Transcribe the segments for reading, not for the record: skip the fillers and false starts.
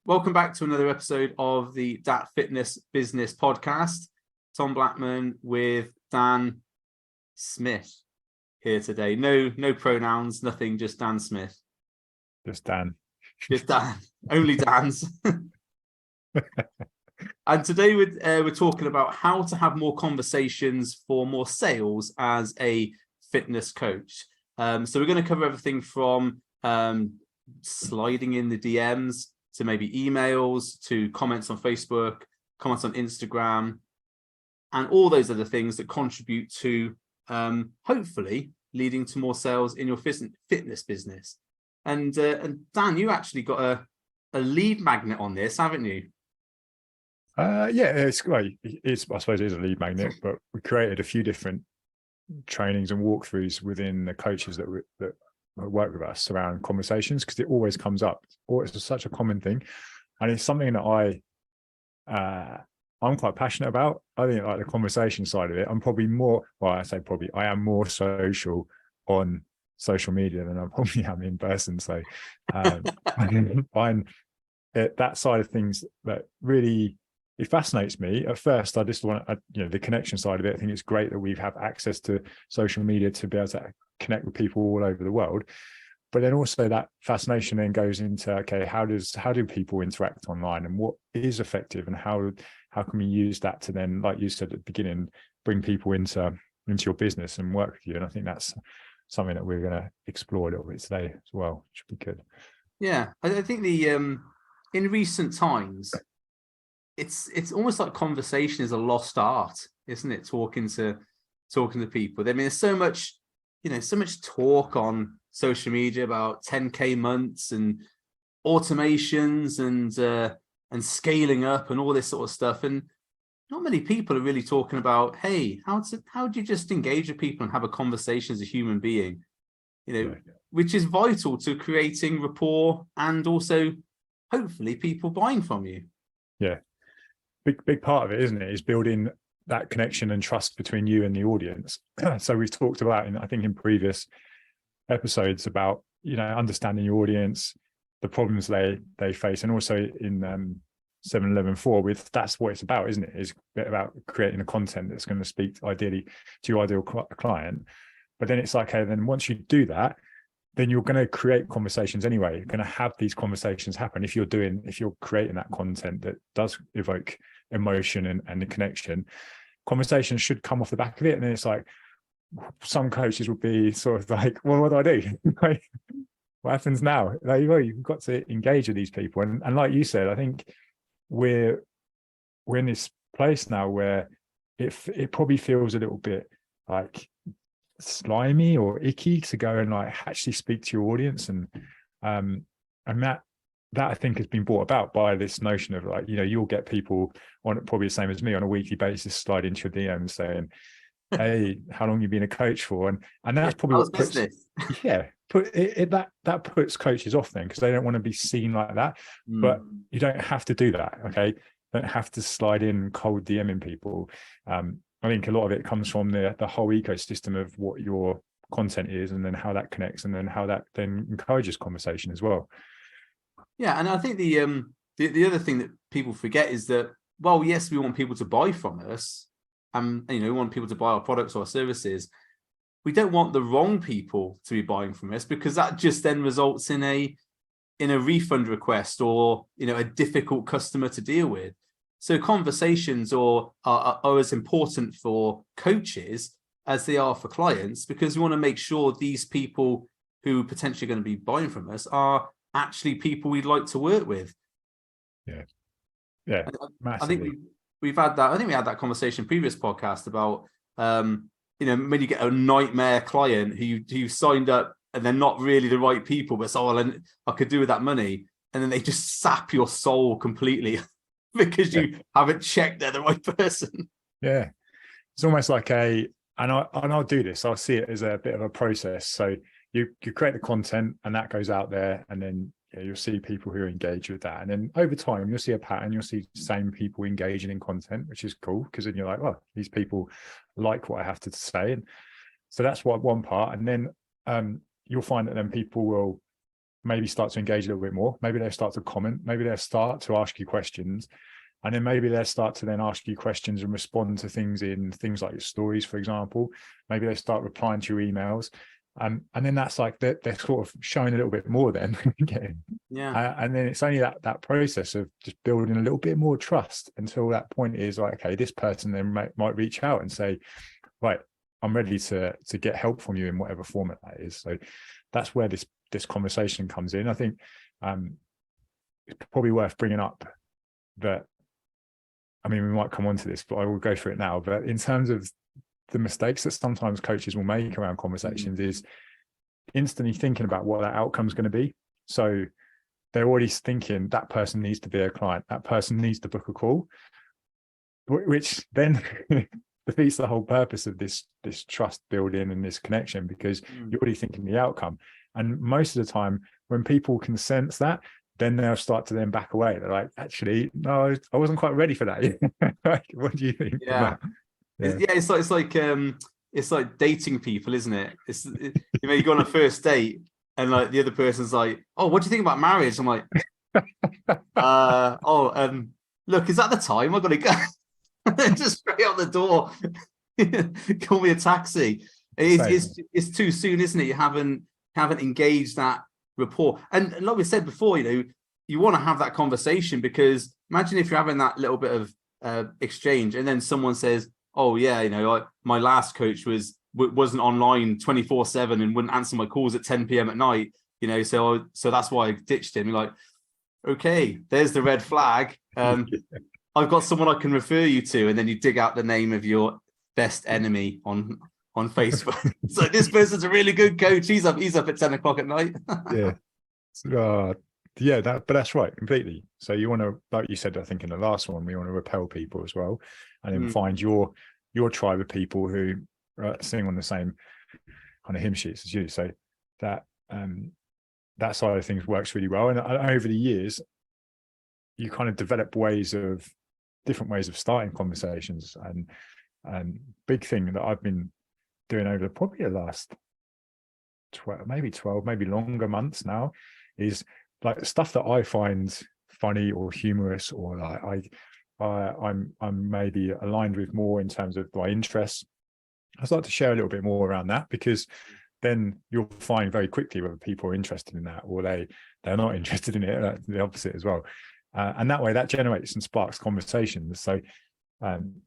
Welcome back to another episode of the Dat Fitness Business Podcast. Tom Blackman with Dan Smith here today. No pronouns, nothing, just Dan Smith. Just Dan. Just Dan. Only Dan's. And today we're talking about how to have more conversations for more sales as a fitness coach. So we're going to cover everything from sliding in the DMs to maybe emails, to comments on Facebook, comments on Instagram, and all those other things that contribute to hopefully leading to more sales in your fitness business. And Dan, you actually got a lead magnet on this, haven't you? Yeah, it's great. I suppose it is a lead magnet, but we created a few different trainings and walkthroughs within the coaches that work with us around conversations, because it always comes up, or it's such a common thing, and it's something that I'm quite passionate about. I think like the conversation side of it, I'm probably more, well, I say probably, I am more social on social media than I probably am in person. So I find that side of things that really, it fascinates me. At first, I just want, the connection side of it. I think it's great that we have access to social media to be able to connect with people all over the world. But then also that fascination then goes into, okay, how do people interact online, and what is effective, and how can we use that to then, like you said at the beginning, bring people into your business and work with you. And I think that's something that we're going to explore a little bit today as well, which would be good. Yeah, I think the in recent times, it's almost like conversation is a lost art, isn't it? Talking to people. I mean, there's so much talk on social media about 10K months and automations and scaling up and all this sort of stuff. And not many people are really talking about, hey, how do you just engage with people and have a conversation as a human being, which is vital to creating rapport and also hopefully people buying from you. Yeah. Big part of it, isn't it, is building that connection and trust between you and the audience. So we've talked about, I think in previous episodes, about understanding your audience, the problems they face, and also in 7-11-4 with, that's what it's about, isn't it? It's a bit about creating a content that's going to speak ideally to your ideal client. But then it's like, okay, then once you do that, then you're going to create conversations anyway. You're going to have these conversations happen if you're creating that content that does evoke emotion and the connection. Conversations should come off the back of it. And then it's like, some coaches would be sort of like, well, what do I do? Like, what happens now? Like, well, you've got to engage with these people. And like you said, I think we're in this place now where it probably feels a little bit like slimy or icky to go and like actually speak to your audience, and that I think has been brought about by this notion of like, you'll get people on, probably the same as me, on a weekly basis slide into your DM saying, hey, how long you been a coach for? And that's probably what puts that puts coaches off then, because they don't want to be seen like that. But you don't have to do that. Okay, don't have to slide in cold DMing people. I think a lot of it comes from the whole ecosystem of what your content is, and then how that connects, and then how that then encourages conversation as well. Yeah, and I think the other thing that people forget is that, well, yes, we want people to buy from us, and we want people to buy our products or our services. We don't want the wrong people to be buying from us, because that just then results in a refund request, or a difficult customer to deal with. So conversations are as important for coaches as they are for clients, because we want to make sure these people who potentially are going to be buying from us are actually people we'd like to work with. Yeah, massively. I think we had that conversation in previous podcast about when you get a nightmare client who signed up and they're not really the right people, but I could do with that money, and then they just sap your soul completely because you haven't checked they're the right person. Yeah, it's almost like I'll do this. I'll see it as a bit of a process. So you create the content, and that goes out there, and then you'll see people who engage with that, and then over time you'll see a pattern. You'll see the same people engaging in content, which is cool, because then you're like, well, these people like what I have to say. And so that's one part. And then you'll find that then people will maybe start to engage a little bit more. Maybe they'll start to comment. Maybe they'll start to ask you questions. And then maybe they'll start to then ask you questions and respond to things in things like your stories, for example. Maybe they start replying to your emails. And then that's like they're sort of showing a little bit more then. Yeah. And then it's only that process of just building a little bit more trust until that point is like, okay, this person then might reach out and say, right, I'm ready to get help from you in whatever format that is. So that's where this conversation comes in. I think it's probably worth bringing up that, I mean, we might come on to this, but I will go for it now. But in terms of the mistakes that sometimes coaches will make around conversations is instantly thinking about what that outcome is going to be. So they're already thinking that person needs to be a client, that person needs to book a call, which then defeats the whole purpose of this trust building and this connection, because you're already thinking the outcome. And most of the time when people can sense that, then they'll start to then back away. They're like, actually, no, I wasn't quite ready for that. Like, what do you think? Yeah. It's like dating people, isn't it? You go on a first date and like the other person's like, oh, what do you think about marriage? I'm like, look, is that the time? I've got to go. Just straight out the door. Call me a taxi. It's too soon, isn't it? You haven't engaged that rapport. And like we said before, you want to have that conversation, because imagine if you're having that little bit of exchange and then someone says, oh yeah, my last coach wasn't online 24/7 and wouldn't answer my calls at 10 p.m. at night, so that's why I ditched him. You're like, okay, there's the red flag. I've got someone I can refer you to, and then you dig out the name of your best enemy on Facebook. It's like, this person's a really good coach. He's up at 10 o'clock at night. But that's right, completely. So you want to, like you said, I think in the last one, we want to repel people as well, and then find your tribe of people who are sitting on the same kind of hymn sheets as you. So that side of things works really well. And over the years, you kind of develop different ways of starting conversations. And big thing that I've been doing over probably the last 12, maybe longer months now, is like stuff that I find funny or humorous, or like I'm maybe aligned with more in terms of my interests. I start to share a little bit more around that, because then you'll find very quickly whether people are interested in that or they're not interested in it. That's the opposite as well. And that way that generates and sparks conversations. So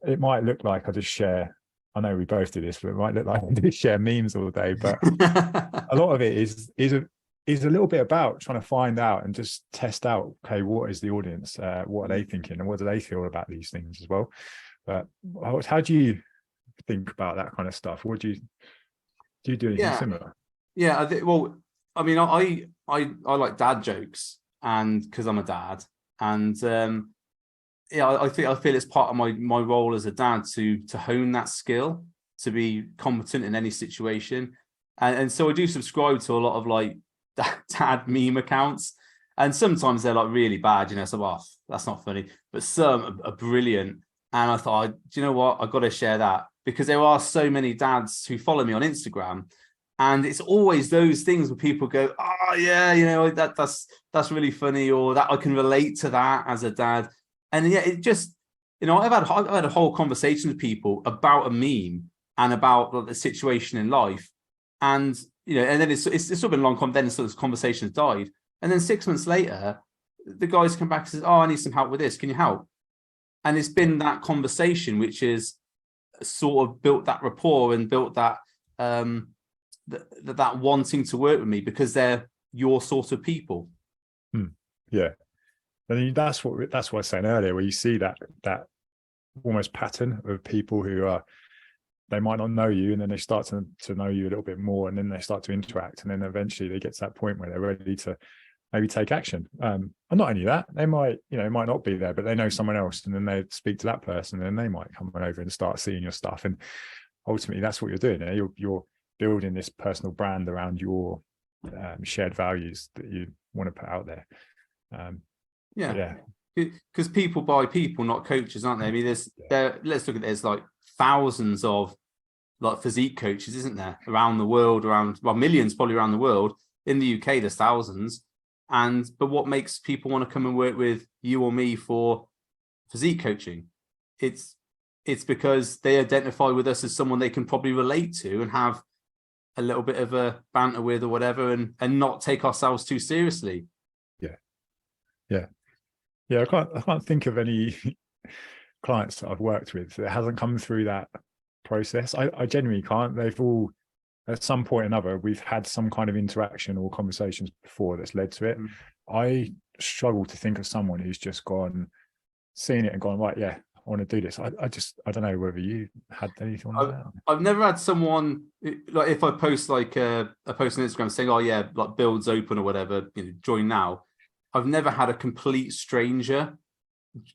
it might look like I just share, I know we both do this, but it might look like I just share memes all day, but a lot of it is a little bit about trying to find out and just test out, okay, what is the audience? What are they thinking, and what do they feel about these things as well? But how do you think about that kind of stuff? What do you do anything similar? Yeah, I like dad jokes, and because I'm a dad, and I feel it's part of my role as a dad to hone that skill, to be competent in any situation, and so I do subscribe to a lot of like dad meme accounts, and sometimes they're like really bad, so that's not funny, but some are brilliant. And I thought, do you know what, I got to share that, because there are so many dads who follow me on Instagram, and it's always those things where people go, oh yeah, that's really funny, or that I can relate to that as a dad. And yeah, it just, I've had a whole conversation with people about a meme and about the situation in life, and and then it's sort of been a long time. Then sort of conversation has died, and then 6 months later, the guys come back and says, "Oh, I need some help with this. Can you help?" And it's been that conversation which is sort of built that rapport and built that that wanting to work with me, because they're your sort of people. Yeah, and that's what I was saying earlier, where you see that almost pattern of people who they might not know you, and then they start to know you a little bit more, and then they start to interact, and then eventually they get to that point where they're ready to maybe take action. And not only that, they might not be there, but they know someone else, and then they speak to that person, and then they might come over and start seeing your stuff. And ultimately, that's what you're doing. You're building this personal brand around your shared values that you want to put out there. Because people buy people, not coaches, aren't they? I mean, let's look at there's like thousands of like physique coaches, isn't there, around the world, millions probably around the world. In the UK, there's thousands. but what makes people want to come and work with you or me for physique coaching? It's because they identify with us as someone they can probably relate to and have a little bit of a banter with or whatever, and not take ourselves too seriously. I can't think of any clients that I've worked with that hasn't come through that process. I genuinely can't. They've all, at some point or another, we've had some kind of interaction or conversations before that's led to it. I struggle to think of someone who's just seen it and gone, right, yeah, I want to do this. I don't know whether you had anything like that. I've never had someone, like, if I post like a post on Instagram saying, oh yeah, like builds open or whatever, join now. I've never had a complete stranger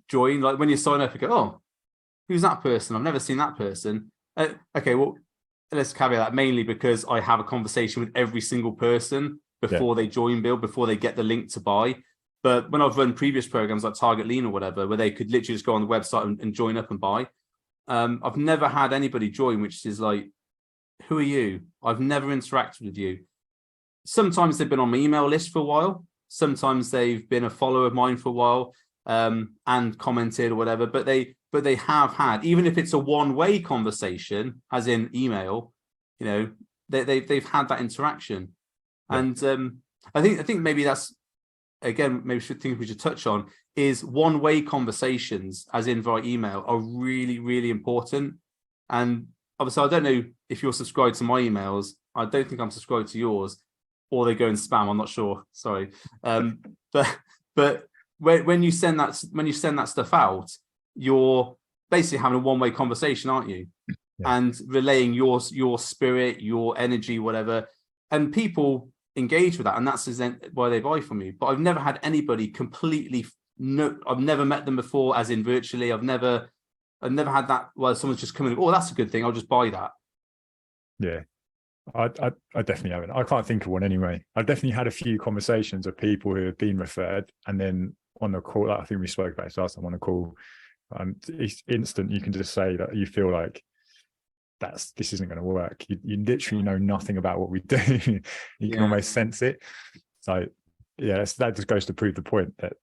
join. Like when you sign up, you go, oh, who's that person? I've never seen that person. Okay, well, let's caveat that mainly because I have a conversation with every single person before they join Build, before they get the link to buy. But when I've run previous programs like Target Lean or whatever, where they could literally just go on the website and join up and buy, I've never had anybody join, which is like, who are you? I've never interacted with you. Sometimes they've been on my email list for a while. Sometimes they've been a follower of mine for a while, and commented or whatever, but they have had, even if it's a one-way conversation, as in email, they've had that interaction. And I think maybe that's, again, maybe we should touch on is one-way conversations, as in via email, are really, really important. And obviously, I don't know if you're subscribed to my emails. I don't think I'm subscribed to yours, or they go in spam. I'm not sure. Sorry, but when you send that stuff out, you're basically having a one-way conversation, aren't you? And relaying your spirit, your energy, whatever, and people engage with that, and that's why they buy from you. But I've never had anybody I've never met them before, as in virtually. I've never had that where someone's just coming, oh, that's a good thing, I'll just buy that. Yeah, I definitely haven't. I can't think of one anyway. I've definitely had a few conversations of people who have been referred, and then on the call, I think we spoke about this last time on a call, it's instant. You can just say that you feel like this isn't going to work. You literally know nothing about what we do. You can almost sense it. So yeah, that just goes to prove the point that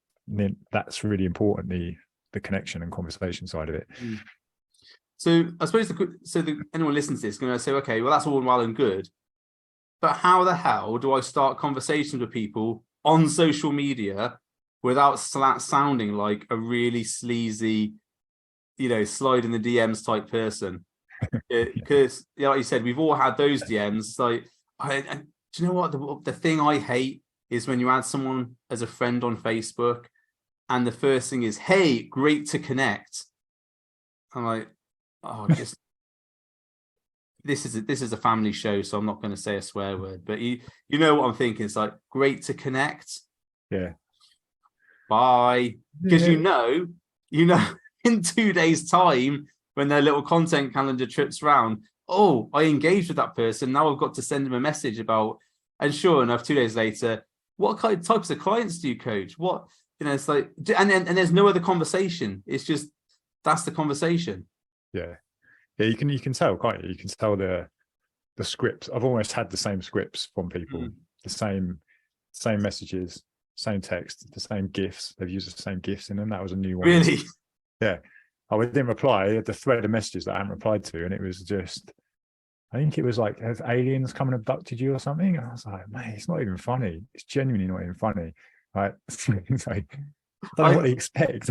that's really important, the connection and conversation side of it. So I suppose anyone listening to this is going to say, okay, well, that's all well and good, but how the hell do I start conversations with people on social media without sounding like a really sleazy, slide in the DMs type person? Because like you said, we've all had those DMs. Like, do you know what? The thing I hate is when you add someone as a friend on Facebook, and the first thing is, "Hey, great to connect." I'm like, oh, just this is a family show, so I'm not going to say a swear word, but you know what I'm thinking. It's like, great to connect. Yeah. Bye. Because you know, in 2 days' time, when their little content calendar trips around, oh, I engaged with that person. Now I've got to send them a message about, and sure enough, 2 days later, what kind of types of clients do you coach? What, it's like, and there's no other conversation. It's just, that's the conversation. Yeah. You can tell, can't you? You can tell the scripts. I've almost had the same scripts from people, the same messages, same text, the same GIFs. They've used the same GIFs in them. That was a new one. Really? Yeah. I didn't reply. I had the thread of messages that I hadn't replied to, and it was just, I think it was like, have aliens come and abducted you or something? And I was like, man, it's not even funny. It's genuinely not even funny. Right? It's like, I don't know what they expect.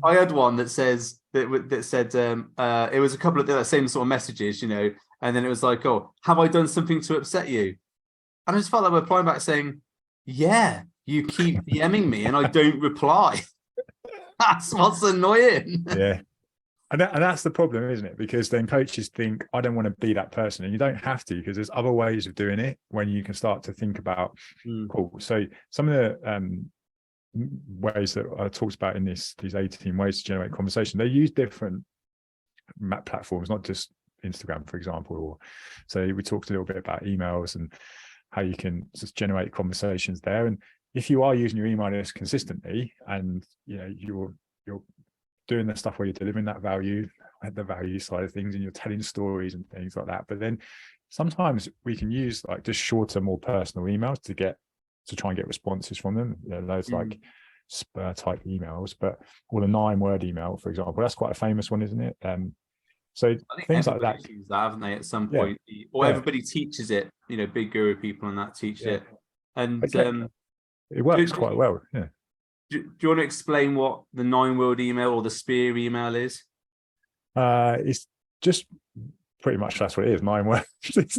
I had one that said it was a couple of the same sort of messages, and then it was like, oh, have I done something to upset you? And I just felt like replying back saying, yeah, you keep DMing me and I don't reply. That's what's annoying. Yeah. And that's the problem, isn't it? Because then coaches think, I don't want to be that person. And you don't have to, because there's other ways of doing it when you can start to think about, cool. So some of the ways that I talked about in these 18 ways to generate conversation, they use different map platforms, not just Instagram, for example. So we talked a little bit about emails and how you can just generate conversations there. And if you are using your email list consistently, and you're doing the stuff where you're delivering that value at the value side of things, and you're telling stories and things like that, but then sometimes we can use like just shorter, more personal emails to get to try and get responses from them. Those like spur type emails, but or the 9-word email, for example, that's quite a famous one, isn't it? So I think things like that, use that, haven't they, at some point? Or everybody teaches it. Big guru people and that teach it. And it works quite well. Yeah. Do you want to explain what the 9-word email or the spear email is? It's just pretty much that's what it is. 9 words.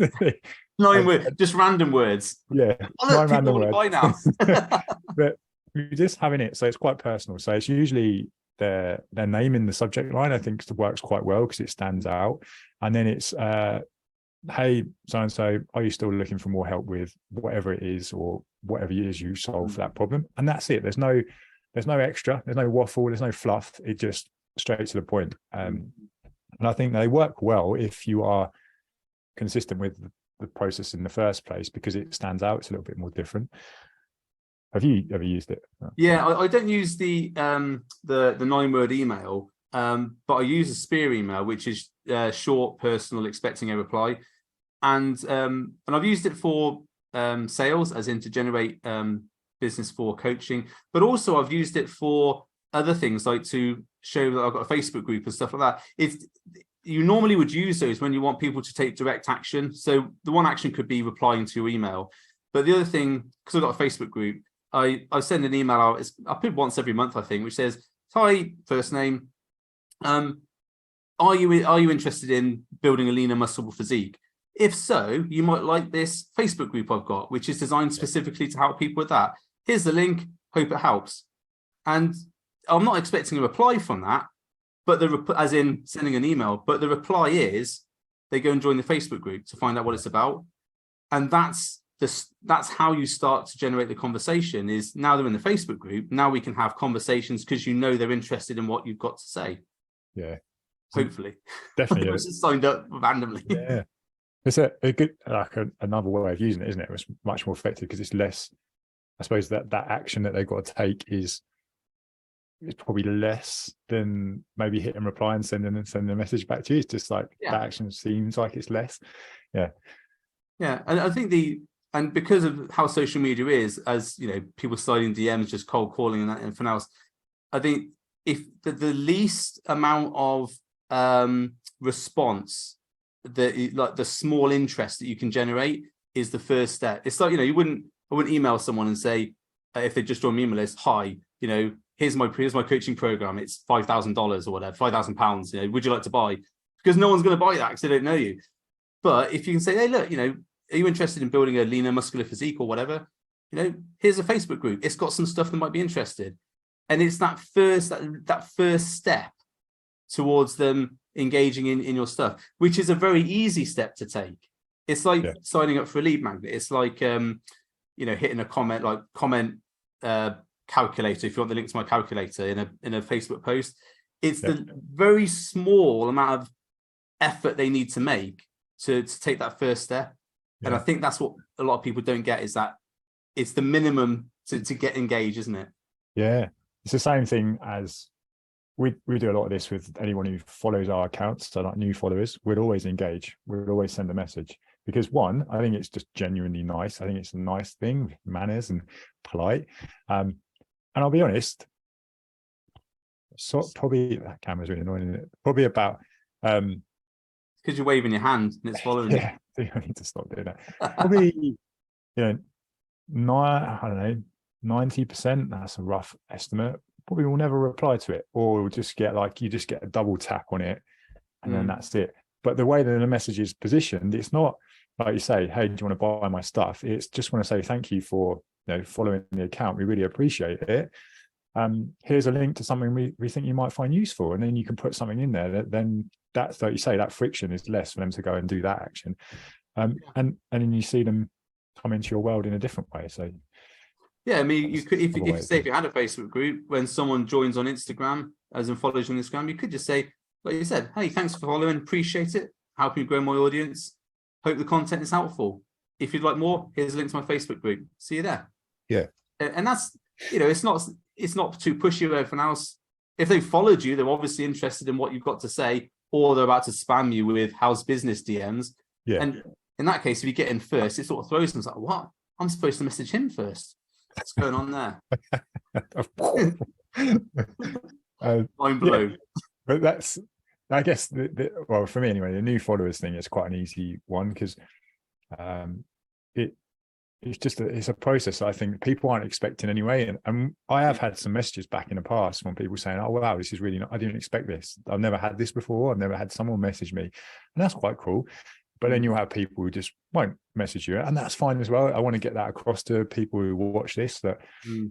9 words, just random words. Yeah, oh, look, 9 random words. Buy now. But you're just having it, so it's quite personal. So it's usually their name in the subject line. I think works quite well because it stands out. And then it's hey, so and so, are you still looking for more help with whatever it is or whatever it is you solve for that problem? And that's it. There's no extra. There's no waffle. There's no fluff. It just straight to the point. And I think they work well if you are consistent with the process in the first place, because it stands out. It's a little bit more different. Have you ever used it? Yeah, I don't use the 9-word email, but I use a spear email, which is short, personal, expecting a reply, and I've used it for sales, as in to generate business for coaching, but also I've used it for other things, like to show that I've got a Facebook group and stuff like that. You normally would use those when you want people to take direct action. So the one action could be replying to your email, but the other thing, because I've got a Facebook group, I send an email out. I put once every month, I think, which says, "Hi, first name. Are you interested in building a leaner, muscleable physique? If so, you might like this Facebook group I've got, which is designed specifically to help people with that. Here's the link. Hope it helps." And I'm not expecting a reply from that, but as in sending an email. But the reply is they go and join the Facebook group to find out what it's about, and that's how you start to generate the conversation. Is now they're in the Facebook group. Now we can have conversations because they're interested in what you've got to say. Yeah, hopefully, definitely. Just signed up randomly. Yeah, it's a good another way of using it, isn't it? It's much more effective because it's less. I suppose that action that they've got to take is probably less than maybe hit and reply and sending a message back to you. It's just like that action seems like it's less. Yeah, and I think and because of how social media is, as people sliding DMs, just cold calling and everything else, I think if the least amount of response, the small interest that you can generate is the first step. It's like, I wouldn't email someone and say, if they just join my email list, "Hi, here's my coaching program. It's $5,000 or whatever, £5,000. Would you like to buy?" Because no one's going to buy that because they don't know you. But if you can say, "Hey, look, are you interested in building a leaner, muscular physique or whatever? Here's a Facebook group. It's got some stuff that might be interested." And it's that first step towards them engaging in your stuff, which is a very easy step to take. It's like signing up for a lead magnet. It's like hitting a comment calculator, if you want the link to my calculator in a Facebook post. It's the very small amount of effort they need to make to take that first step. And I think that's what a lot of people don't get, is that it's the minimum to get engaged, isn't it? Yeah, it's the same thing as we do a lot of this with anyone who follows our accounts. So like new followers, we'd always engage. We'd always send a message, because one, I think it's just genuinely nice. I think it's a nice thing, manners and polite. And I'll be honest, probably that camera's really annoying, isn't it? Probably about because you're waving your hand and it's following you. I need to stop doing that. Probably, 90%, that's a rough estimate, probably will never reply to it, or will just get you just get a double tap on it and then that's it. But the way that the message is positioned, it's not like you say, "Hey, do you want to buy my stuff?" It's just want to say thank you for following the account. We really appreciate it. Here's a link to something we think you might find useful, and then you can put something in there then that's, like you say, that friction is less for them to go and do that action. And then you see them come into your world in a different way. So I mean, you could, if you had a Facebook group, when someone joins on Instagram, as in follows on Instagram, you could just say, like you said, "Hey, thanks for following, appreciate it, helping grow my audience, hope the content is helpful. If you'd like more, here's a link to my Facebook group. See you there." Yeah. And that's, it's not too pushy or everything else. If they followed you, they're obviously interested in what you've got to say, or they're about to spam you with "how's business" DMs. Yeah. And in that case, if you get in first, it sort of throws them. It's like, what? I'm supposed to message him first. What's going on there? Mind Yeah, blown. but that's, I guess, well, for me anyway, the new followers thing is quite an easy one because it it's just it's a process I think people aren't expecting anyway. And I have had some messages back in the past from people saying, oh wow, this is really not, I didn't expect this. I've never had this before. I've never had someone message me, and that's quite cool. But then you'll have people who just won't message you, and that's fine as well. I want to get that across to people who watch this, that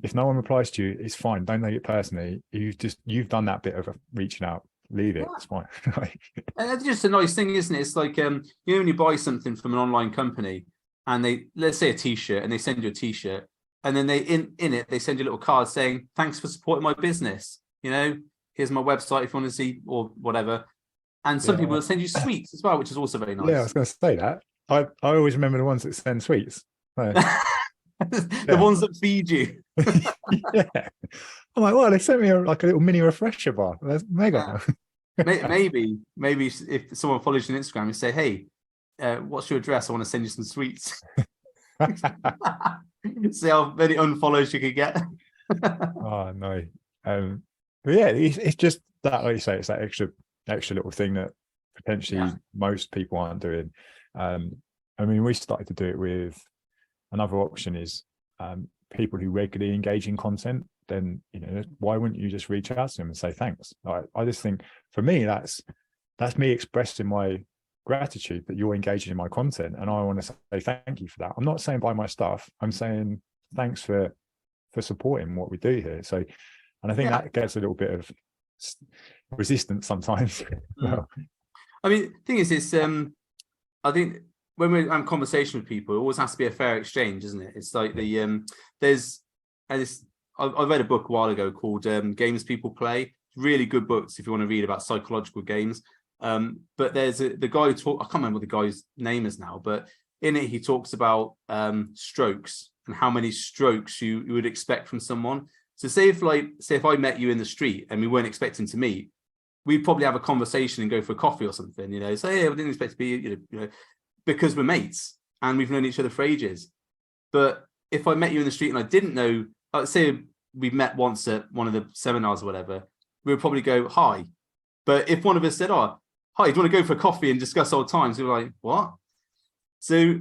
if no one replies to you, it's fine. Don't take it personally. You've done that bit of reaching out. Leave it. It's fine. And that's just a nice thing, isn't it? It's like you know, when you buy something from an online company and they, let's say a t-shirt, and they send you a t-shirt, and then they in it they send you a little card saying, thanks for supporting my business, you know, here's my website if you want to see, or whatever. And some people will send you sweets as well, which is also very nice. Yeah, I was going to say that. I always remember the ones that send sweets. The ones that feed you. Yeah. I'm like, well, they sent me like a little mini refresher bar. That's mega. maybe if someone follows you on Instagram and say, hey, what's your address? I want to send you some sweets. See how many unfollows you could get. Oh no. But yeah, it's just that, like you say, it's that extra little thing that potentially most people aren't doing. I mean, we started to do it with another option is people who regularly engage in content. Then, you know, why wouldn't you just reach out to them and say thanks? I just think for me that's me expressing my gratitude that you're engaging in my content, and I want to say thank you for that. I'm not saying buy my stuff. I'm saying thanks for supporting what we do here. So, and I think that gets a little bit of resistance sometimes. Well, I mean, the thing is, it's I think when we're having conversation with people, it always has to be a fair exchange, isn't it? It's like the I read a book a while ago called Games People Play. Really good books if you want to read about psychological games. But there's the guy who I can't remember what the guy's name is now, but in it he talks about strokes and how many strokes you would expect from someone. So say if I met you in the street and we weren't expecting to meet, we'd probably have a conversation and go for a coffee or something, you know. Say, hey, I didn't expect to be, you know, because we're mates and we've known each other for ages. But if I met you in the street and I didn't know, let's say we met once at one of the seminars or whatever, we would probably go hi. But if one of us said, oh, hi, do you want to go for a coffee and discuss old times? We were like, what? So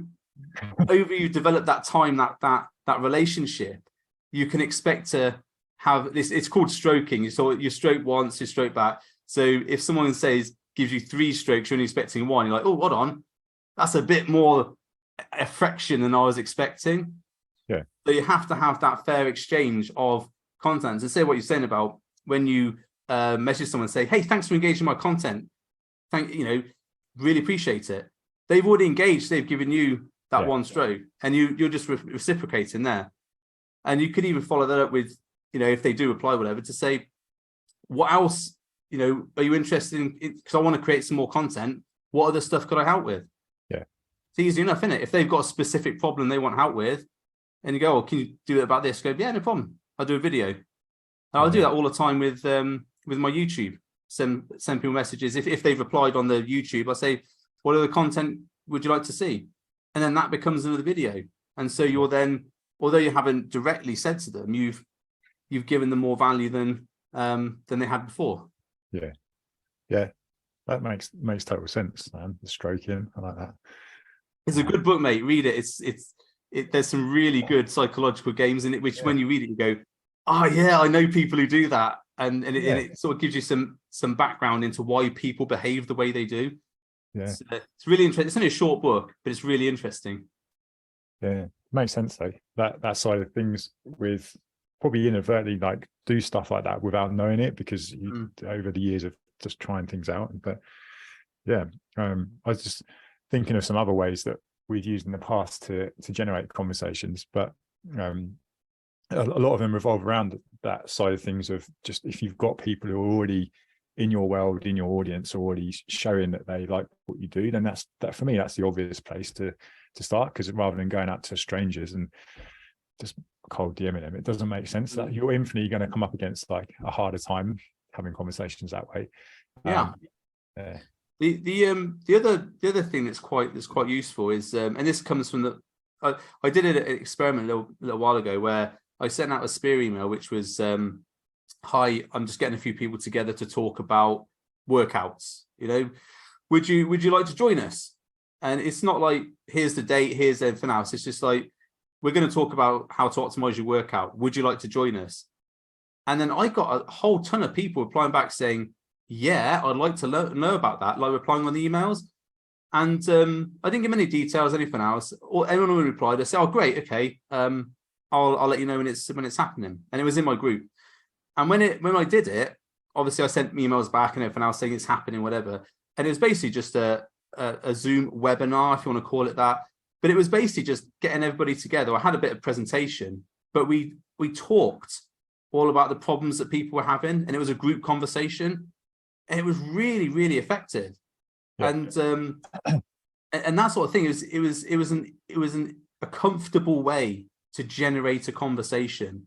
over you develop that time, that relationship, you can expect to have this. It's called stroking. So you stroke once, you stroke back. So if someone gives you 3 strokes, you're only expecting 1. You're like, oh, hold on, that's a bit more affection than I was expecting. Yeah. So you have to have that fair exchange of content. And say what you're saying about when you message someone and say, hey, thanks for engaging my content. Really appreciate it. They've already engaged. They've given you that 1 stroke, and you're just reciprocating there. And you could even follow that up with, you know, if they do reply, whatever, to say, what else, you know, are you interested in? Because I want to create some more content. What other stuff could I help with? Yeah. It's easy enough, isn't it? If they've got a specific problem they want help with, and you go, oh, can you do it about this? Go, yeah, no problem. I'll do a video. And I'll do that all the time with my YouTube. Send people messages. If they've replied on the YouTube, I say, what other content would you like to see? And then that becomes another video. And so you're then, although you haven't directly said to them, you've given them more value than they had before. Yeah, that makes total sense, man. The stroking, I like that. It's a good book, mate. Read it. There's some really good psychological games in it, which when you read it, you go, oh yeah, I know people who do that. And it sort of gives you some background into why people behave the way they do. Yeah, it's really interesting. It's only a short book, but it's really interesting. Yeah, makes sense though. That side of things, with probably inadvertently like do stuff like that without knowing it, because you over the years of just trying things out. But yeah, I was just thinking of some other ways that we've used in the past to generate conversations, but a lot of them revolve around that side of things of just, if you've got people who are already in your world, in your audience, already showing that they like what you do, then that for me, that's the obvious place to start, because rather than going out to strangers and just cold DMing them, it doesn't make sense. That you're infinitely going to come up against like a harder time having conversations that way. The other thing that's quite useful is, and this comes from I did an experiment a little while ago where I sent out a spear email, which was, hi, I'm just getting a few people together to talk about workouts. You know, would you like to join us? And it's not like, here's the date, here's everything else. It's just like, we're going to talk about how to optimize your workout. Would you like to join us? And then I got a whole ton of people replying back saying, yeah, I'd like to know about that, like replying on the emails. And I didn't give any details, anything else. Or anyone who replied, I said, oh, great, okay. I'll let you know when it's happening. And it was in my group. And when I did it, obviously I sent emails back and everything else saying it's happening, whatever. And it was basically just a Zoom webinar, if you want to call it that. But it was basically just getting everybody together. I had a bit of presentation, but we talked all about the problems that people were having, and it was a group conversation, and it was really, really effective. Yeah. And that sort of thing, it was a comfortable way to generate a conversation,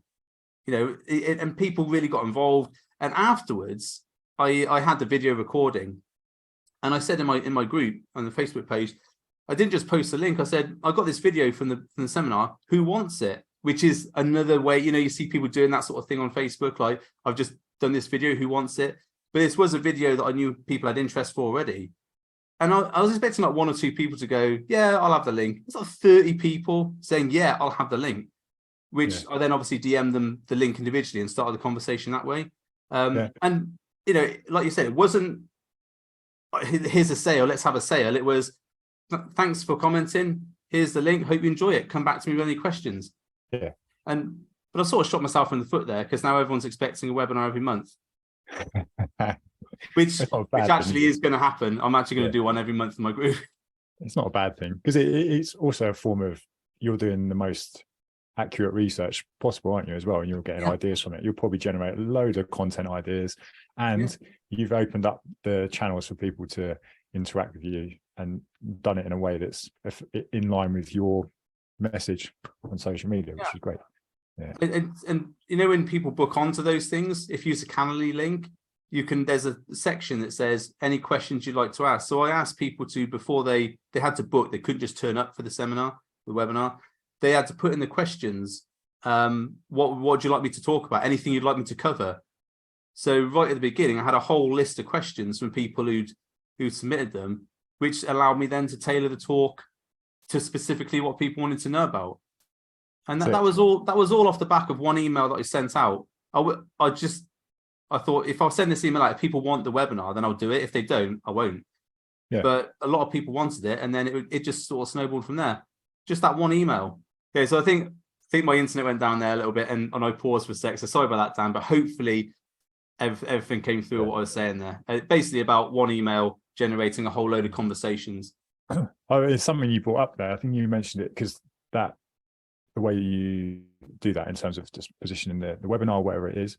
you know, and people really got involved. And afterwards, I had the video recording, and I said in my group on the Facebook page, I didn't just post the link. I said, I got this video from the seminar. Who wants it? Which is another way, you know, you see people doing that sort of thing on Facebook. Like, I've just done this video. Who wants it? But this was a video that I knew people had interest for already. And I was expecting like 1 or 2 people to go, yeah, I'll have the link. It's like 30 people saying, yeah, I'll have the link, which I then obviously DM'd them the link individually and started the conversation that way. And, you know, like you said, it wasn't, here's a sale, let's have a sale. It was, thanks for commenting. Here's the link. Hope you enjoy it. Come back to me with any questions. Yeah. But I sort of shot myself in the foot there, because now everyone's expecting a webinar every month, which actually is going to happen. I'm actually going to do one every month in my group. It's not a bad thing, because it's also a form of, you're doing the most accurate research possible, aren't you, as well? And you're getting ideas from it. You'll probably generate a load of content ideas, and you've opened up the channels for people to interact with you and done it in a way that's in line with your message on social media, which is great. Yeah. And you know, when people book onto those things, if you use a Calendly link, there's a section that says any questions you'd like to ask. So I asked people to, before they had to book, they couldn't just turn up for the webinar. They had to put in the questions, what would you like me to talk about? Anything you'd like me to cover? So right at the beginning, I had a whole list of questions from people who'd submitted them, which allowed me then to tailor the talk to specifically what people wanted to know about. And that was all off the back of one email that I sent out. I thought, if I'll send this email out, if people want the webinar, then I'll do it. If they don't, I won't. Yeah. But a lot of people wanted it, and then it just sort of snowballed from there. Just that one email. Okay, so I think my internet went down there a little bit, and I paused for a sec. So sorry about that, Dan. But hopefully, everything came through what I was saying there. Basically, about one email generating a whole load of conversations. Oh, it's something you brought up there. I think you mentioned it, because the way you do that in terms of just positioning the webinar, whatever it is.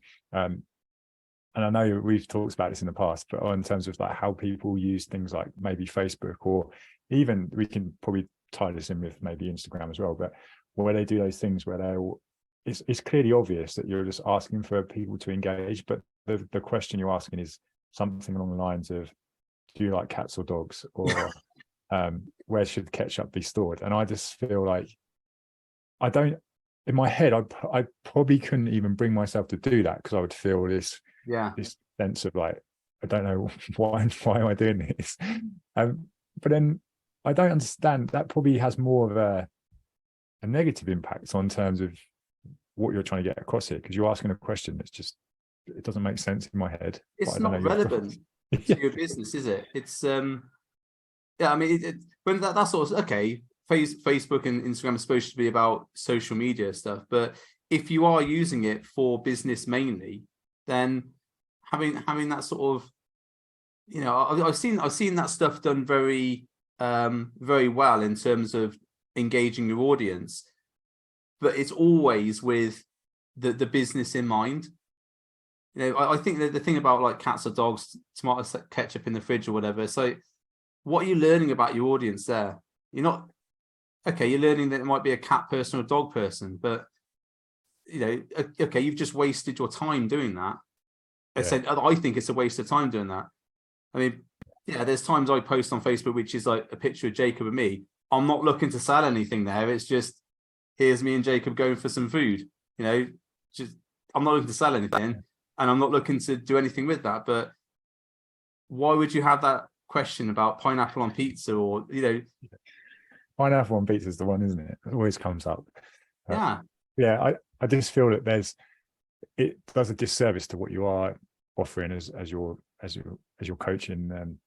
And I know we've talked about this in the past, but in terms of like how people use things like maybe Facebook, or even we can probably tie this in with maybe Instagram as well, but where they do those things where it's clearly obvious that you're just asking for people to engage, but the question you're asking is something along the lines of, do you like cats or dogs? Or where should ketchup be stored? And I just feel like in my head, I probably couldn't even bring myself to do that, because I would feel this sense of like, I don't know why am I doing this? But then I don't understand, that probably has more of a negative impact on terms of what you're trying to get across here, because you're asking a question that's just, it doesn't make sense in my head. It's not relevant to your business, is it? It's I mean, when that sort of, okay, Facebook and Instagram are supposed to be about social media stuff, but if you are using it for business mainly, then having that sort of, you know, I've seen that stuff done very very well in terms of engaging your audience, but it's always with the business in mind. You know, I think that the thing about like cats or dogs, tomato ketchup in the fridge or whatever, so what are you learning about your audience there? You're not, okay, you're learning that it might be a cat person or a dog person, but you know, okay, you've just wasted your time doing that. I think it's a waste of time doing that. I mean, yeah, there's times I post on Facebook, which is like a picture of Jacob and me. I'm not looking to sell anything there. It's just, here's me and Jacob going for some food. you know, just I'm not looking to sell anything, and I'm not looking to do anything with that. But why would you have that question about pineapple on pizza, or Pineapple on pizza is the one, isn't it? It always comes up. yeah, I just feel that it does a disservice to what you are offering as your coaching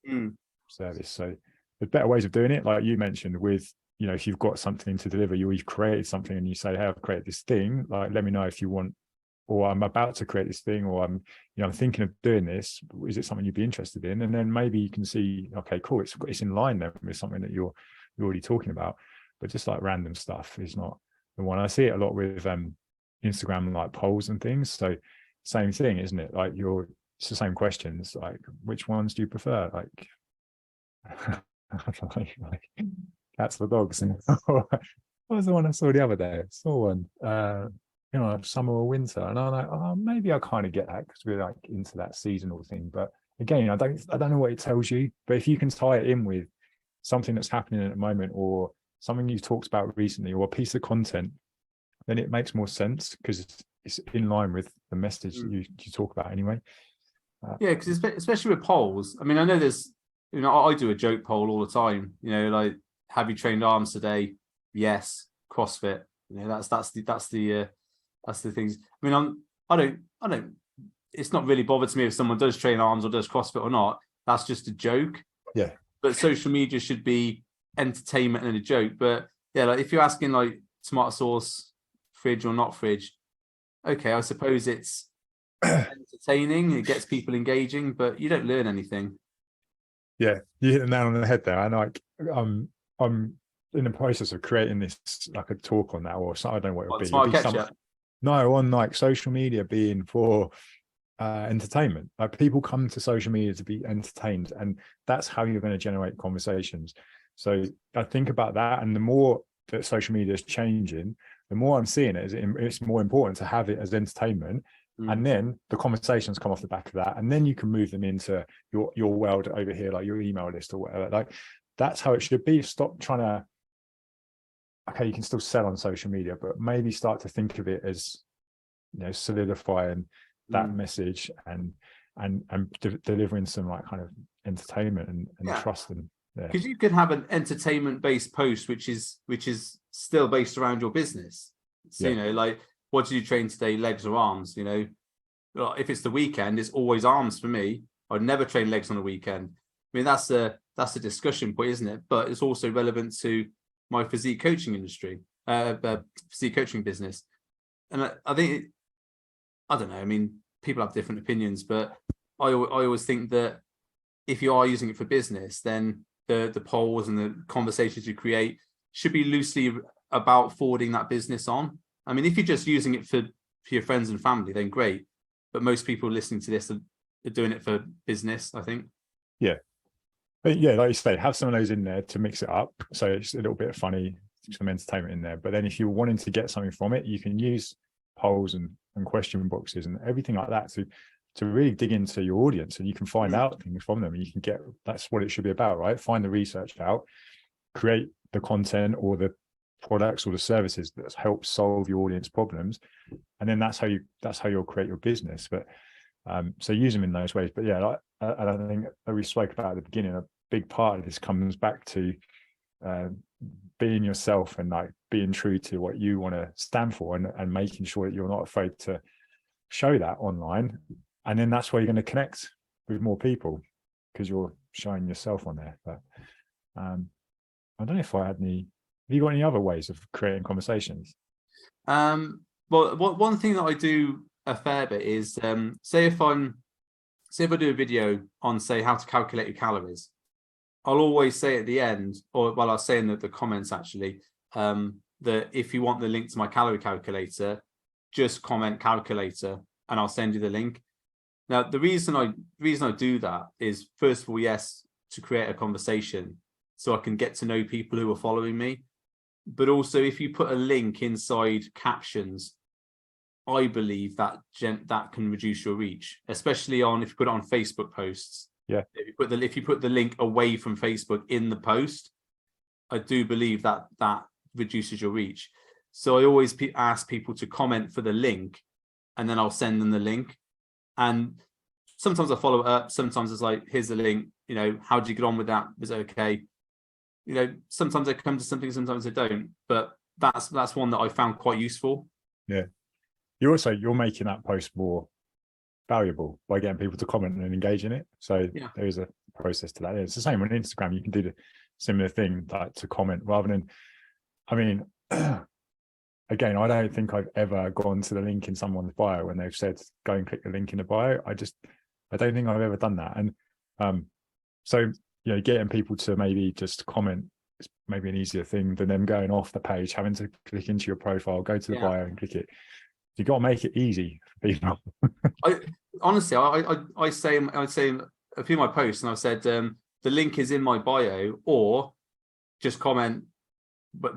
service. So there's better ways of doing it, like you mentioned, with, you know, if you've got something to deliver, you've created something and you say, hey, I've created this thing, like, let me know if you want, or I'm about to create this thing, or I'm thinking of doing this. Is it something you'd be interested in? And then maybe you can see, okay, cool, it's in line then with something that you're already talking about. But just like random stuff is not the one. I see it a lot with Instagram, like polls and things. So same thing, isn't it? Like it's the same questions, like, which ones do you prefer? Like, like cats or dogs? And what was the one I saw the other day? I saw one, summer or winter, and I'm like, oh, maybe I kind of get that because we're like into that seasonal thing. But again, I don't know what it tells you. But if you can tie it in with something that's happening at the moment, or something you've talked about recently, or a piece of content, then it makes more sense because it's in line with the message that you talk about anyway. Yeah, because especially with polls. I mean, I know there's, I do a joke poll all the time. Like, have you trained arms today? Yes. CrossFit. That's the things. I mean, I don't. It's not really bothered to me if someone does train arms or does CrossFit or not. That's just a joke. Yeah. But social media should be entertainment and a joke. But yeah, like if you're asking like tomato sauce, fridge or not fridge, okay, I suppose it's entertaining, it gets people engaging, but you don't learn anything. Yeah, you hit the nail on the head there. And like I'm in the process of creating this, like a talk on that, or something. I don't know what it'll be. No, on like social media being for entertainment. Like, people come to social media to be entertained, and that's how you're going to generate conversations. So I think about that, and the more that social media is changing, the more I'm seeing it, it's more important to have it as entertainment. And then the conversations come off the back of that, and then you can move them into your world over here, like your email list or whatever. Like, that's how it should be. Stop trying to, okay, you can still sell on social media, but maybe start to think of it as, solidifying that message and delivering some like kind of entertainment and trust. And because you could have an entertainment based post which is still based around your business. So like, what did you train today, legs or arms? If it's the weekend, it's always arms for me. I'd never train legs on a weekend. I mean, that's a discussion point, isn't it? But it's also relevant to my physique coaching industry, physique coaching business. And I think, I don't know, I mean, people have different opinions, but I always think that if you are using it for business, then the polls and the conversations you create should be loosely about forwarding that business on. I mean, if you're just using it for your friends and family, then great. But most people listening to this are doing it for business, I think. Yeah. But yeah, like you say, have some of those in there to mix it up. So it's a little bit of funny, some entertainment in there. But then if you're wanting to get something from it, you can use polls and question boxes and everything like that to really dig into your audience, and you can find out things from them, and you can get, that's what it should be about, right? Find the research out, create the content or the products or the services that help solve your audience problems, and then that's how you'll create your business. But so use them in those ways. But yeah, I think that we spoke about at the beginning, a big part of this comes back to being yourself and like being true to what you want to stand for, and making sure that you're not afraid to show that online. And then that's where you're going to connect with more people, because you're showing yourself on there. But I don't know if I had any. Have you got any other ways of creating conversations? Well, one thing that I do a fair bit is, say if I do a video on, say, how to calculate your calories, I'll always say at the end, or well, I'll say in the comments actually, that if you want the link to my calorie calculator, just comment calculator and I'll send you the link. Now, the reason I do that is, first of all, yes, to create a conversation so I can get to know people who are following me. But also, if you put a link inside captions, I believe that can reduce your reach, especially if you put it on Facebook posts. Yeah. If you put the link away from Facebook in the post, I do believe that reduces your reach. So I always ask people to comment for the link, and then I'll send them the link. And sometimes I follow it up. Sometimes it's like, here's the link. How did you get on with that? Was it okay? Sometimes I come to something, sometimes I don't. But that's one that I found quite useful. Yeah. You're making that post more valuable by getting people to comment and engage in it. So there is a process to that. It's the same on Instagram. You can do the similar thing, like to comment rather than, again, I don't think I've ever gone to the link in someone's bio when they've said, go and click the link in the bio. I don't think I've ever done that. And so, getting people to maybe just comment is maybe an easier thing than them going off the page, having to click into your profile, go to the bio and click it. You got to make it easy for people. Honestly, I say a few of my posts, and I've said the link is in my bio, or just comment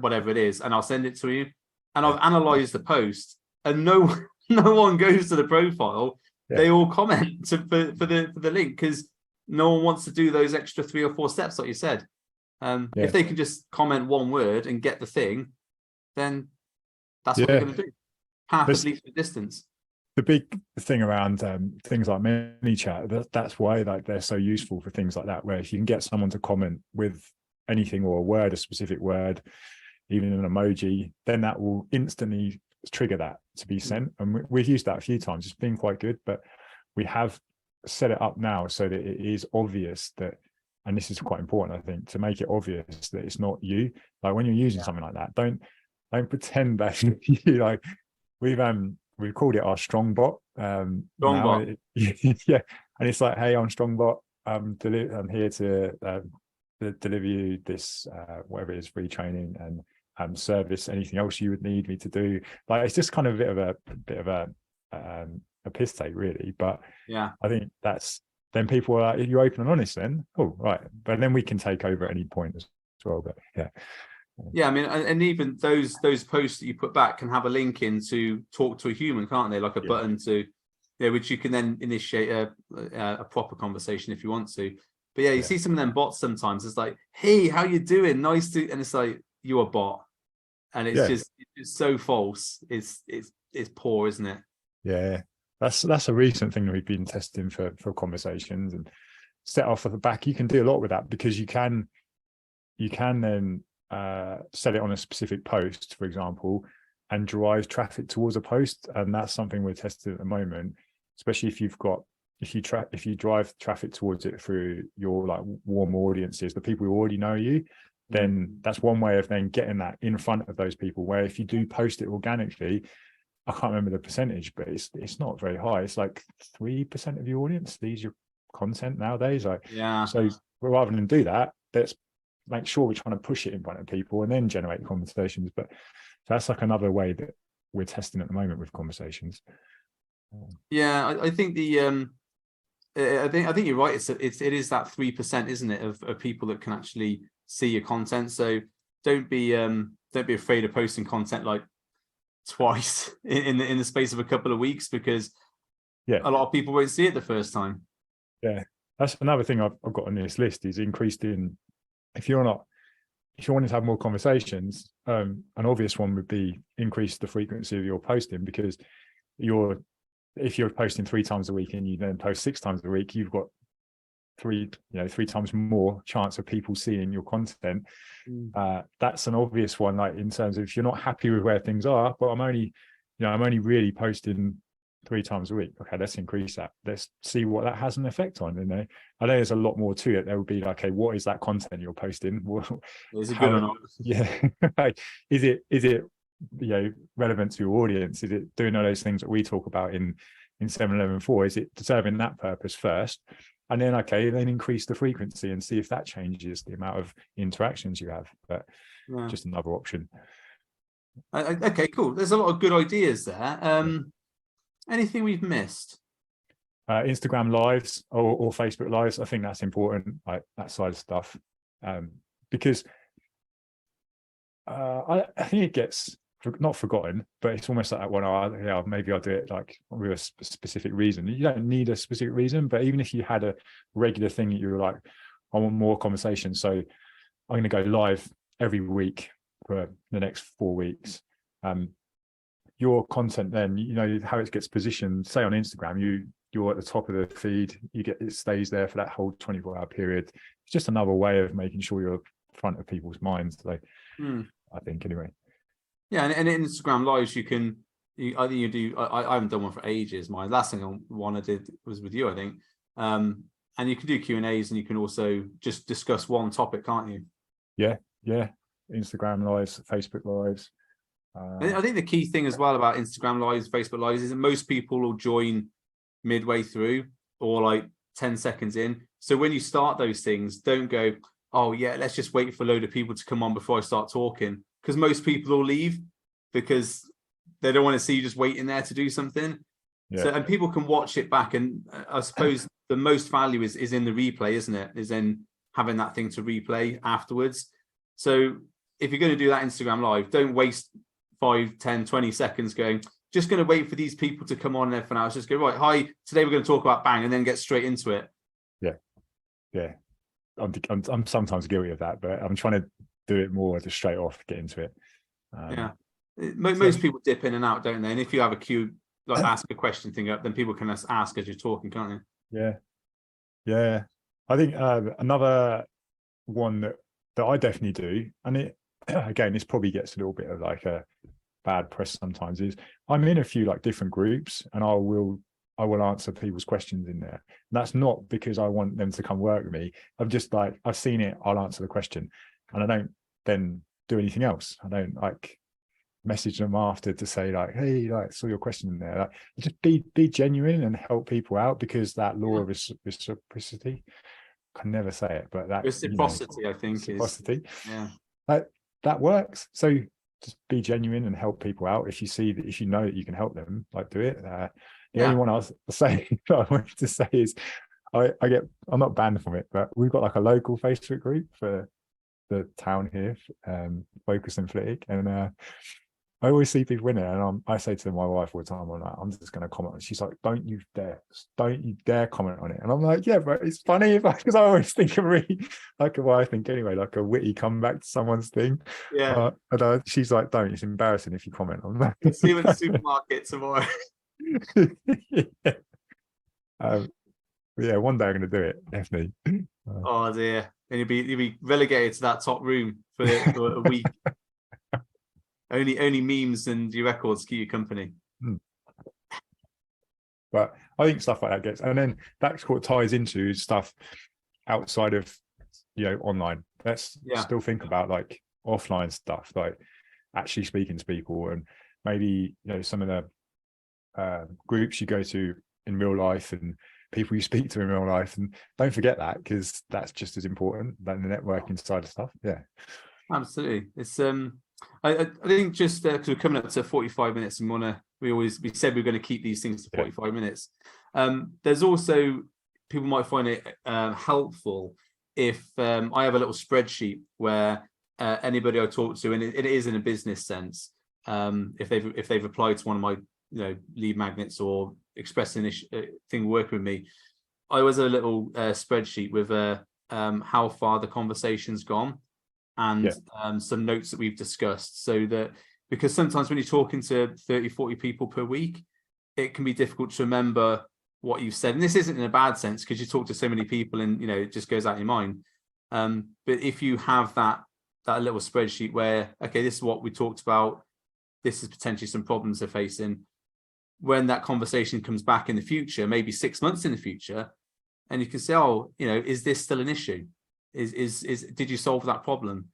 whatever it is, and I'll send it to you. And I've analysed the post, and no one goes to the profile. Yeah. They all comment for the link, because no one wants to do those extra 3 or 4 steps, like you said. If they can just comment one word and get the thing, then that's what they're going to do. Half at least the distance. The big thing around things like ManyChat, that's why they're so useful for things like that, where if you can get someone to comment with anything or a word, a specific word, even an emoji, then that will instantly trigger that to be sent. And we've used that a few times. It's been quite good, but we have set it up now so that it is obvious that, and this is quite important, I think, to make it obvious that it's not you. Like when you're using something like that, don't pretend that you like. We've called it our strong bot. Strongbot. Yeah, and it's like, hey, I'm Strongbot. I'm here to deliver you this whatever it is, free training and service, anything else you would need me to do. Like it's just kind of a bit of a piss take, really. But yeah, I think that's, then people are like, if you're open and honest, then right, but then we can take over at any point as well. But yeah, and even those posts that you put back can have a link in to talk to a human, can't they? Like a button to, which you can then initiate a proper conversation if you want to. But you see some of them bots sometimes. It's like, hey, how you doing? Nice to, and it's like, you're a bot, and it's it's so false. It's poor, isn't it? Yeah, that's a recent thing that we've been testing for conversations, and set off at the back. You can do a lot with that, because you can then set it on a specific post, for example, and drive traffic towards a post. And that's something we're testing at the moment, especially if you drive traffic towards it through your like warm audiences, the people who already know you, then that's one way of then getting that in front of those people. Where if you do post it organically, I can't remember the percentage, but it's not very high. It's like 3% of your audience sees your content nowadays. So rather than do that, let's make sure we're trying to push it in front of people and then generate conversations. But that's like another way that we're testing at the moment with conversations. Yeah, I think I think you're right. It is that 3%, isn't it, of people that can actually see your content. So don't be afraid of posting content like twice in the space of a couple of weeks, because a lot of people won't see it the first time. Yeah, that's another thing I've got on this list, is increased in, if you wanted to have more conversations, an obvious one would be increase the frequency of your posting, because if you're posting 3 times a week and you then post 6 times a week, you've got 3 times more chance of people seeing your content. That's an obvious one, like in terms of, if you're not happy with where things are, but I'm only really posting 3 times a week. Okay, let's increase that. Let's see what that has an effect on. I know there's a lot more to it. There would be like, okay, what is that content you're posting? Is it good or not? Yeah. Is it relevant to your audience? Is it doing all those things that we talk about in 711.4? Is it serving that purpose first? And then, then increase the frequency and see if that changes the amount of interactions you have. But just another option. Okay, cool. There's a lot of good ideas there. Anything we've missed? Instagram lives or Facebook lives. I think that's important, like that side of stuff, because I think it gets not forgotten, but it's almost like that one. Maybe I'll do it like with a specific reason. You don't need a specific reason, but even if you had a regular thing that you were like, I want more conversation, so I'm going to go live every week for the next 4 weeks. your content then, you know, how it gets positioned, say on Instagram, you're at the top of the feed, it stays there for that whole 24-hour period. It's just another way of making sure you're front of people's minds. So I think anyway. Yeah, and in Instagram lives, I think you do. I haven't done one for ages. My last one I did was with you, I think. And you can do Q&As, and you can also just discuss one topic, can't you? Yeah. Instagram lives, Facebook lives. I think the key thing as well about Instagram lives, Facebook lives, is that most people will join midway through or like 10 seconds in. So when you start those things, don't go, oh yeah, let's just wait for a load of people to come on before I start talking, because most people will leave because they don't want to see you just waiting there to do something. Yeah. So, and people can watch it back, and I suppose the most value is in the replay, isn't it? Is in having that thing to replay afterwards. So if you're going to do that Instagram live, don't waste 5, 10, 20 seconds going, just going to wait for these people to come on and everything else. Just go, right, hi, today we're going to talk about bang, and then get straight into it. Yeah. I'm sometimes guilty of that, but I'm trying to do it more to straight off, get into it. Most people dip in and out, don't they? And if you have a queue, like ask a question thing up, then people can ask as you're talking, can't they? Yeah. I think another one that I definitely do, and it again, this probably gets a little bit of like a bad press sometimes, is I'm in a few like different groups, and I will answer people's questions in there. And that's not because I want them to come work with me. I'm just like, I've seen it, I'll answer the question, and I don't then do anything else. I don't like message them after to say like, hey, like saw your question in there. Like, just be genuine and help people out, because that law of reciprocity, I can never say it, but that reciprocity, I think reciprocity, is that works. So just be genuine and help people out. If you know that you can help them, like do it. The only one I was saying that I wanted to say is I'm not banned from it, but we've got like a local Facebook group for the town here, Focus and Flick, and I always see people in it, and I say to my wife all the time, I'm just going to comment. And she's like, don't you dare comment on it. And I'm like, yeah, but it's funny, because I always think of really like what I think anyway, like a witty comeback to someone's thing. Yeah. And she's like, don't. It's embarrassing if you comment on that. See you in the supermarket tomorrow. Yeah, one day I'm going to do it, definitely. Oh dear, and you'll be relegated to that top room for a week. Only memes and your records keep you company. But I think stuff like that gets, and then that's what ties into stuff outside of online. Let's still think about like offline stuff, like actually speaking to people, and maybe some of the groups you go to in real life and people you speak to in real life, and don't forget that, because that's just as important than the networking side of stuff. Yeah, absolutely. It's I think just because we're coming up to 45 minutes, and we said we're going to keep these things to 45 minutes. There's also, people might find it helpful if I have a little spreadsheet where anybody I talk to, and it is in a business sense, if they've applied to one of my lead magnets or expressing this thing working with me, I always have a little spreadsheet with how far the conversation's gone, and some notes that we've discussed, so that, because sometimes when you're talking to 30, 40 people per week, it can be difficult to remember what you've said. And this isn't in a bad sense, because you talk to so many people and it just goes out of your mind. But if you have that little spreadsheet where, okay, this is what we talked about, this is potentially some problems they're facing, when that conversation comes back in the future, maybe 6 months in the future, and you can say, oh, is this still an issue? Did you solve that problem?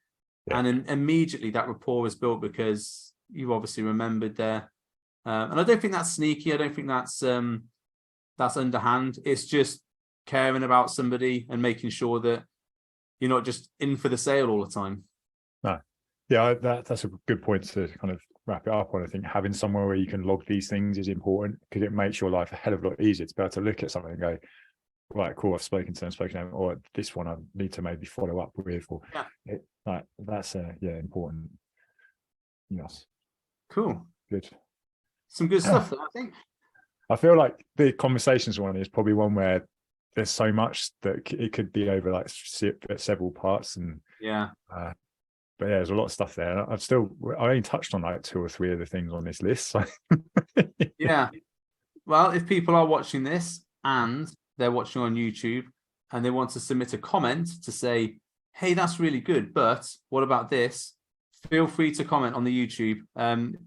And then immediately that rapport is built, because you've obviously remembered there. And I don't think that's sneaky. I don't think that's underhand. It's just caring about somebody and making sure that you're not just in for the sale all the time. No, yeah, that's a good point to kind of wrap it up on. I think having somewhere where you can log these things is important, because it makes your life a hell of a lot easier. It's better to look at something and go, right, cool, I've spoken to them, or this one I need to maybe follow up with, or that's important. Yes, cool, good, some good stuff there, I think. I feel like the conversations one is probably one where there's so much that it could be over like several parts, and But yeah, there's a lot of stuff there. I only touched on like 2 or 3 of the things on this list. So Yeah. Well, if people are watching this and they're watching on YouTube and they want to submit a comment to say, hey, that's really good, but what about this? Feel free to comment on the YouTube.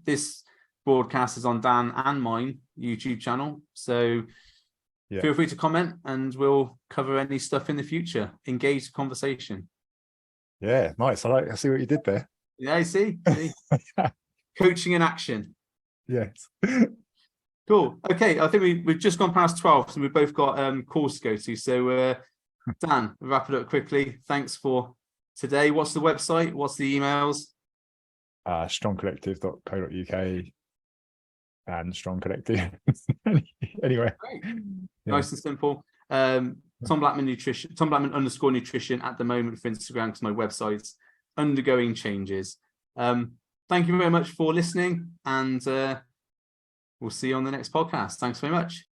This broadcast is on Dan and mine YouTube channel. So feel free to comment and we'll cover any stuff in the future. Engage the conversation. Yeah, nice. I see what you did there. Yeah, I see. Coaching in action. Yes. Cool. Okay, I think we've just gone past 12, so we've both got calls to go to. So Dan, wrap it up quickly. Thanks for today. What's the website? What's the emails? Strongcollective.co.uk and Strong Collective. Anyway. Great. Nice and simple. Tom Blackman Nutrition, Tom Blackman _nutrition at the moment for Instagram, because my website's undergoing changes. Thank you very much for listening, and we'll see you on the next podcast. Thanks very much.